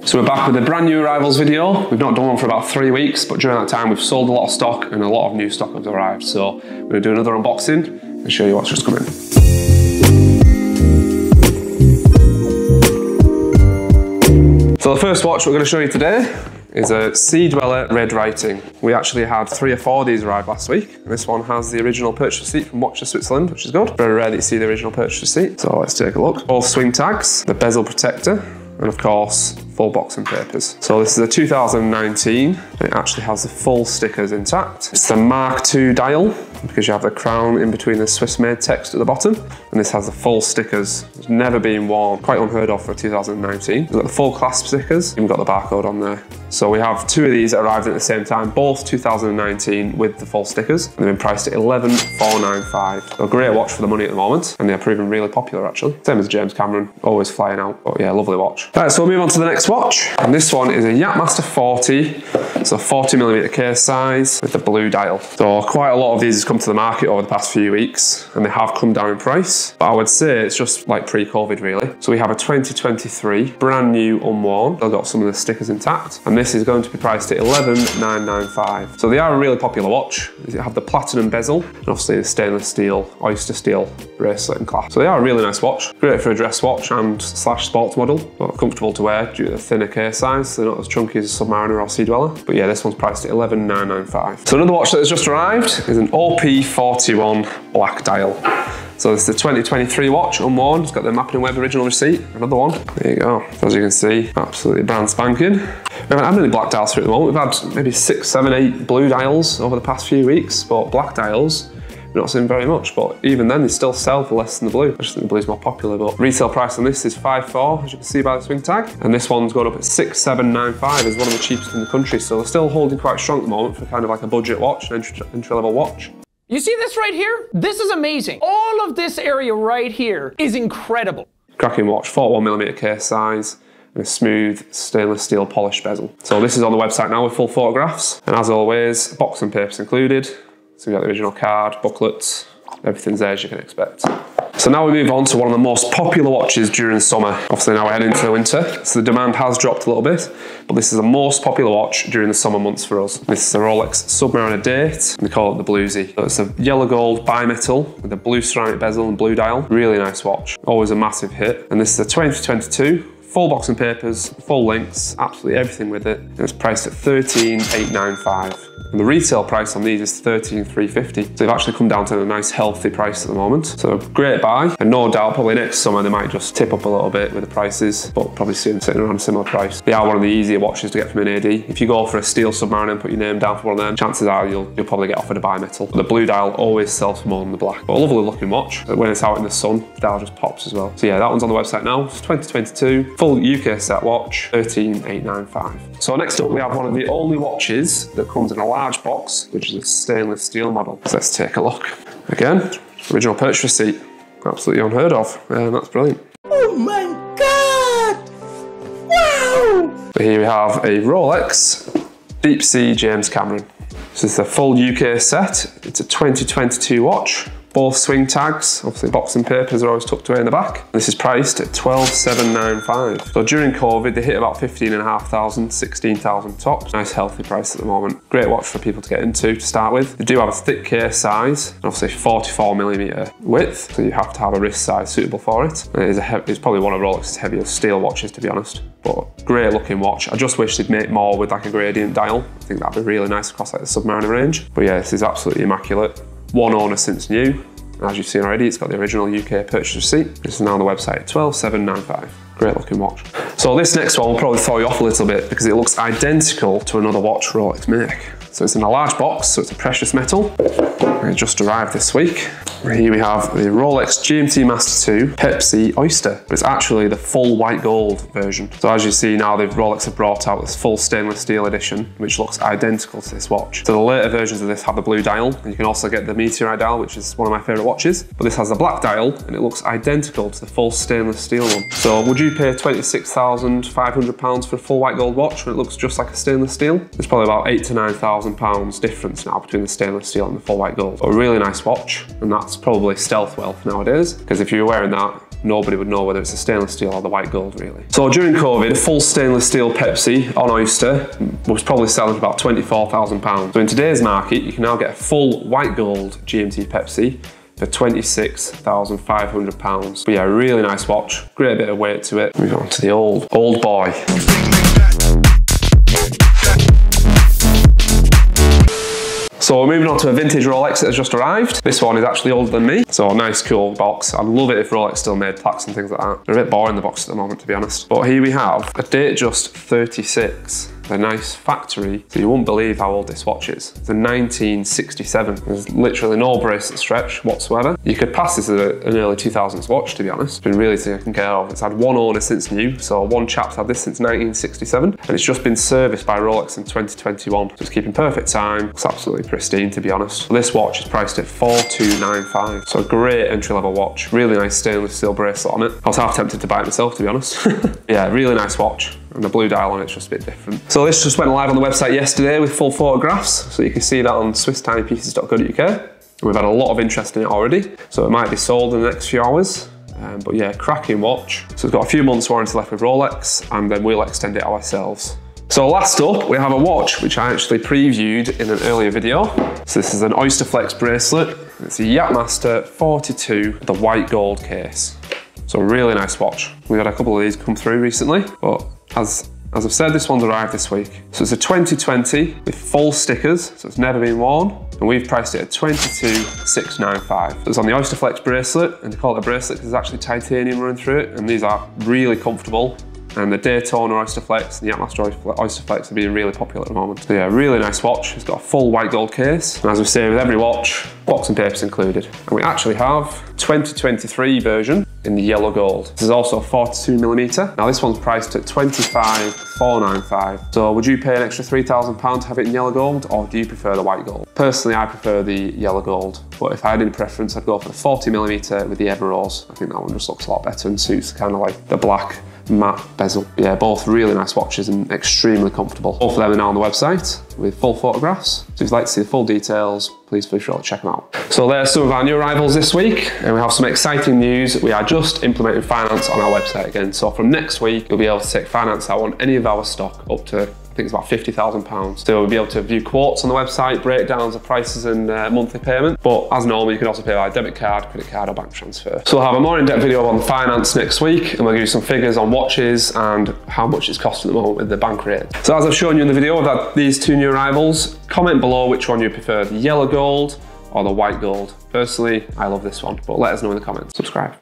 So we're back with a brand new arrivals video. We've not done one for about 3 weeks, but during that time we've sold a lot of stock and a lot of new stock has arrived. So we're going to do another unboxing and show you what's just come in. So the first watch we're going to show you today is a Sea Dweller red writing. We actually had 3 or 4 of these arrive last week. And this one has the original purchase receipt from Watches Switzerland, which is good. Very rare that you see the original purchase receipt. So let's take a look. Both swing tags, the bezel protector, and of course, full box and papers. So this is a 2019, and it actually has the full stickers intact. It's the Mark II dial, because you have the crown in between the Swiss made text at the bottom, and this has the full stickers. It's never been worn, quite unheard of for 2019. We've got the full clasp stickers, and we've got the barcode on there. So we have 2 of these that arrived at the same time, both 2019 with the full stickers, and they've been priced at $11,495. So a great watch for the money at the moment, and they're proving really popular actually. Same as James Cameron, always flying out, but yeah, lovely watch. Right, so we'll move on to the next watch, and this one is a Master 40, so 40mm case size with the blue dial. So quite a lot of these have come to the market over the past few weeks, and they have come down in price, but I would say it's just like pre-COVID really. So we have a 2023, brand new, unworn. They've got some of the stickers intact, and this is going to be priced at $11,995. So they are a really popular watch. They have the platinum bezel, and obviously the stainless steel, oyster steel bracelet and clasp. So they are a really nice watch. Great for a dress watch and / sports model, but comfortable to wear due to the thinner case size. They're not as chunky as a Submariner or Sea Dweller. But yeah, this one's priced at $11,995. So another watch that has just arrived is an OP41 black dial. So this is the 2023 watch, unworn. It's got the Mappin & Webb original receipt. Another one. There you go. As you can see, absolutely brand spanking. We haven't had any black dials for it at the moment. We've had maybe 6, 7, 8 blue dials over the past few weeks, but black dials, we've not seen very much, but even then they still sell for less than the blue. I just think the blue's more popular, but retail price on this is $5,400, as you can see by the swing tag. And this one's going up at $6,795, is one of the cheapest in the country. So they're still holding quite strong at the moment for kind of like a budget watch, an entry-level watch. You see this right here? This is amazing. All of this area right here is incredible. Cracking watch, 41mm case size, and a smooth stainless steel polished bezel. So this is on the website now with full photographs, and as always, box and papers included. So we've got the original card, booklets, everything's there as you can expect. So now we move on to one of the most popular watches during summer. Obviously now we're heading into the winter, so the demand has dropped a little bit, but this is the most popular watch during the summer months for us. This is the Rolex Submarin Date, and they call it the Bluesy. So it's a yellow gold bimetal with a blue ceramic bezel and blue dial. Really nice watch, always a massive hit. And this is a 2022. Full box and papers, full links, absolutely everything with it. And it's priced at $13,895. And the retail price on these is $13,350. So they've actually come down to a nice healthy price at the moment. So great buy, and no doubt probably next summer they might just tip up a little bit with the prices, but probably see them sitting around a similar price. They are one of the easier watches to get from an AD. If you go for a steel Submariner and put your name down for one of them, chances are you'll probably get offered a bimetal. But the blue dial always sells for more than the black. But a lovely looking watch. When it's out in the sun, the dial just pops as well. So yeah, that one's on the website now. It's 2022, full UK set watch, $13,895. So next up we have one of the only watches that comes in a large box, which is a stainless steel model. So let's take a look. Again, original purchase receipt. Absolutely unheard of. That's brilliant. Oh my God! Wow! So here we have a Rolex Deep Sea James Cameron. This is the full UK set. It's a 2022 watch. Both swing tags, obviously box and papers are always tucked away in the back. This is priced at $12,795. So during COVID, they hit about 15,500, 16,000 tops. Nice healthy price at the moment. Great watch for people to get into to start with. They do have a thick case size, and obviously 44mm width, so you have to have a wrist size suitable for it. And it's probably one of Rolex's heaviest steel watches, to be honest. But great looking watch. I just wish they'd make more with like a gradient dial. I think that'd be really nice across like the Submariner range. But yeah, this is absolutely immaculate. One owner since new. As you've seen already, it's got the original UK purchase receipt. This is now on the website at $12,795. Great looking watch. So this next one will probably throw you off a little bit because it looks identical to another watch Rolex make. So it's in a large box, so it's a precious metal. It just arrived this week. Here we have the Rolex GMT Master 2 Pepsi Oyster, but it's actually the full white gold version. So as you see now, Rolex have brought out this full stainless steel edition, which looks identical to this watch. So the later versions of this have the blue dial, and you can also get the meteorite dial, which is one of my favorite watches. But this has the black dial, and it looks identical to the full stainless steel one. So would you pay £26,500 for a full white gold watch when it looks just like a stainless steel? There's probably about £8,000 to £9,000 difference now between the stainless steel and the full white gold. But a really nice watch, and that's probably stealth wealth nowadays, because if you're wearing that, nobody would know whether it's a stainless steel or the white gold really. So during COVID, a full stainless steel Pepsi on Oyster was probably selling for about £24,000. So in today's market, you can now get a full white gold GMT Pepsi for £26,500. But yeah, really nice watch, great bit of weight to it. Move on to the old boy. So we're moving on to a vintage Rolex that has just arrived. This one is actually older than me, so a nice cool box. I'd love it if Rolex still made plaques and things like that. They're a bit boring, the box at the moment, to be honest. But here we have a date just 36. A nice factory, so you won't believe how old this watch is. It's a 1967. There's literally no bracelet stretch whatsoever. You could pass this as an early 2000s watch, to be honest. It's been really taken care of. It's had one owner since new, so one chap's had this since 1967, and it's just been serviced by Rolex in 2021. So it's keeping perfect time. It's absolutely pristine, to be honest. This watch is priced at $4,295, so a great entry-level watch. Really nice stainless steel bracelet on it. I was half tempted to buy it myself, to be honest. Yeah, really nice watch. And the blue dial on it's just a bit different. So this just went live on the website yesterday with full photographs. So you can see that on SwissTimepieces.co.uk. We've had a lot of interest in it already. So it might be sold in the next few hours. But yeah, cracking watch. So it's got a few months warranty left with Rolex, and then we'll extend it ourselves. So last up, we have a watch which I actually previewed in an earlier video. So this is an Oyster Flex bracelet. It's a GMT Master 42 with the white gold case. So really nice watch. We've had a couple of these come through recently, but as I've said, this one's arrived this week. So it's a 2020 with full stickers, so it's never been worn. And we've priced it at $22,695. So it's on the Oyster Flex bracelet, and they call it a bracelet because there's actually titanium running through it, and these are really comfortable. And the Daytona Oyster Flex and the GMT Master Oyster Flex are being really popular at the moment. So yeah, really nice watch. It's got a full white gold case. And as we say with every watch, box and papers included. And we actually have 2023 version in the yellow gold. This is also 42mm. Now this one's priced at $25,495. So would you pay an extra £3,000 to have it in yellow gold, or do you prefer the white gold? Personally, I prefer the yellow gold, but if I had any preference, I'd go for the 40mm with the Ever Rose. I think that one just looks a lot better and suits kind of like the black matte bezel. Yeah, both really nice watches and extremely comfortable. Both of them are now on the website with full photographs. So if you'd like to see the full details, please feel sure to check them out. So there's some of our new arrivals this week, and we have some exciting news. We are just implementing finance on our website again. So from next week, you'll be able to take finance out on any of our stock up to, I think it's about £50,000. So we'll be able to view quotes on the website, breakdowns of prices and monthly payment. But as normal, you can also pay by debit card, credit card, or bank transfer. So we'll have a more in-depth video on finance next week, and we'll give you some figures on watches and how much it's costing at the moment with the bank rate. So as I've shown you in the video, we've had these two new arrivals. Comment below which one you prefer, the yellow gold or the white gold. Personally, I love this one, but let us know in the comments. Subscribe.